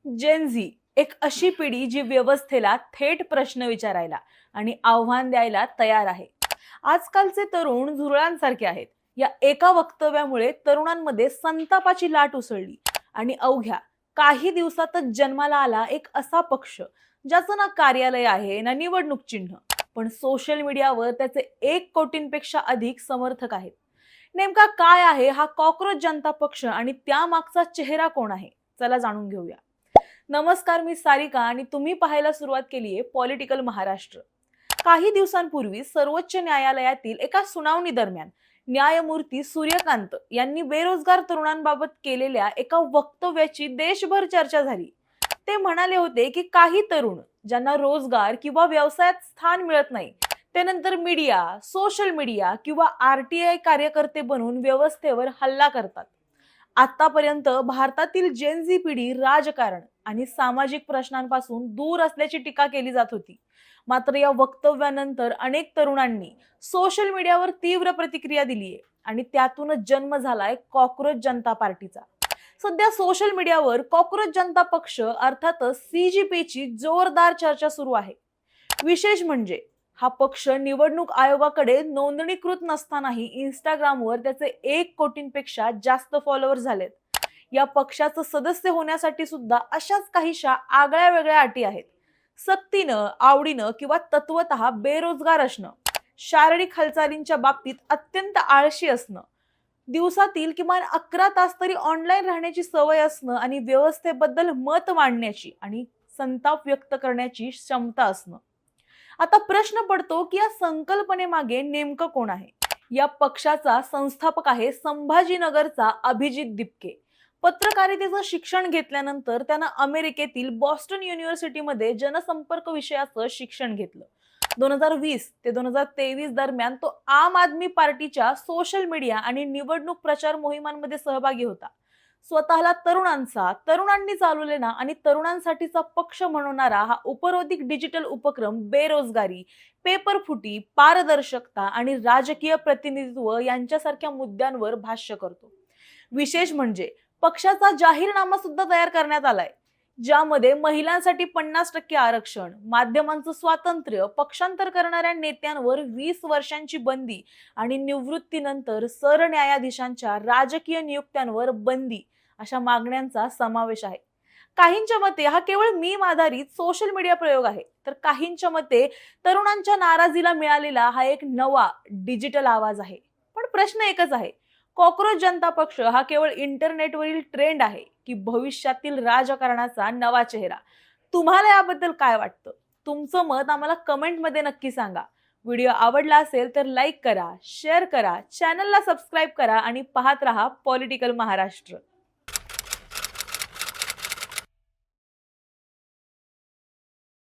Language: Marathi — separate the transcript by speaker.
Speaker 1: जेन झी एक अशी पिढी जी व्यवस्थेला थेट प्रश्न विचारायला आणि आव्हान द्यायला तयार आहे. आजकालचे तरुण झुरळांसारखे आहेत. या एका वक्तव्यामुळे तरुणांमध्ये संतापाची लाट उसळली आणि अवघ्या काही दिवसातच जन्माला आला एक असा पक्ष ज्याचं ना कार्यालय आहे ना निवडणूक चिन्ह, पण सोशल मीडियावर त्याचे 1 कोटींपेक्षा अधिक समर्थक आहेत. नेमका काय आहे हा कॉक्रोच जनता पक्ष आणि त्यामागचा चेहरा कोण आहे? चला जाणून घेऊया. नमस्कार, मी सारिका आणि तुम्ही पाहायला सुरुवात केली आहे पॉलिटिकल महाराष्ट्र. काही दिवसांपूर्वी सर्वोच्च न्यायालयातील एका सुनावणी दरम्यान न्यायमूर्ती सूर्यकांत यांनी बेरोजगार तरुणांबाबत केलेल्या एका वक्तव्याची देशभर चर्चा झाली. ते म्हणाले होते की काही तरुण ज्यांना रोजगार किंवा व्यवसायात स्थान मिळत नाही, ते नंतर मीडिया, सोशल मीडिया किंवा आरटीआय कार्यकर्ते बनून व्यवस्थेवर हल्ला करतात. आतापर्यंत भारतातील जेन झी पिढी राजकारण आणि सामाजिक प्रश्नांपासून दूर असल्याची टीका केली जात होती. मात्र या वक्तव्यानंतर अनेक तरुणांनी सोशल मीडियावर तीव्र प्रतिक्रिया दिली आहे आणि त्यातूनच जन्म झालाय कॉक्रोच जनता पार्टीचा. सध्या सोशल मीडियावर कॉक्रोच जनता पक्ष अर्थातच सीजीपीची जोरदार चर्चा सुरू आहे. विशेष म्हणजे हा पक्ष निवडणूक आयोगाकडे नोंदणीकृत नसतानाही इंस्टाग्रामवर त्याचे 1 कोटींपेक्षा जास्त फॉलोअर्स झालेत. या पक्षाचं सदस्य होण्यासाठी सुद्धा अशाच काहीशा आगळ्या वेगळ्या अटी आहेत. सक्तीनं, आवडीनं किंवा तत्वतः बेरोजगार असणं, शारीरिक हालचालींच्या बाबतीत अत्यंत आळशी असणं, दिवसातील किमान 11 तास तरी ऑनलाईन राहण्याची सवय असणं आणि व्यवस्थेबद्दल मत मांडण्याची आणि संताप व्यक्त करण्याची क्षमता असणं. आता प्रश्न पडतो की या संकल्पनेमागे नेमकं कोण आहे? या पक्षाचा संस्थापक आहे संभाजीनगरचा अभिजित दिपके. पत्रकारितेचं शिक्षण घेतल्यानंतर त्यानं अमेरिकेतील बॉस्टन युनिव्हर्सिटीमध्ये जनसंपर्क विषयाचं शिक्षण घेतलं. 2020 ते 2023 दरम्यान तो आम आदमी पार्टीच्या सोशल मीडिया आणि निवडणूक प्रचार मोहिमांमध्ये सहभागी होता. स्वतःला तरुणांनी चालवलेला आणि तरुणांसाठीचा पक्ष म्हणवणारा हा उपरोधिक डिजिटल उपक्रम बेरोजगारी, पेपरफुटी, पारदर्शकता आणि राजकीय प्रतिनिधित्व यांच्यासारख्या मुद्द्यांवर भाष्य करतो. विशेष म्हणजे पक्षाचा जाहीरनामा सुद्धा तयार करण्यात आलाय, ज्यामध्ये महिलांसाठी 50% आरक्षण, माध्यमांचं स्वातंत्र्य, पक्षांतर करणाऱ्या नेत्यांवर 20 वर्षांची बंदी आणि निवृत्तीनंतर सरन्यायाधीशांच्या राजकीय नियुक्त्यांवर बंदी अशा मागण्यांचा समावेश आहे. काहींच्या मते हा केवळ मीम आधारित सोशल मीडिया प्रयोग आहे, तर काहींच्या मते तरुणांच्या नाराजीला मिळालेला हा एक नवा डिजिटल आवाज आहे. पण प्रश्न एकच आहे, कॉक्रोच जनता पक्ष हा केवळ इंटरनेटवरील ट्रेंड आहे की भविष्यातील राजकारणाचा नवा चेहरा? तुम्हाला याबद्दल काय वाटतं? तुमचं मत आम्हाला कमेंटमध्ये नक्की सांगा. व्हिडिओ आवडला असेल तर लाईक करा, शेअर करा, चॅनलला सबस्क्राईब करा आणि पाहत रहा पॉलिटिकल महाराष्ट्र.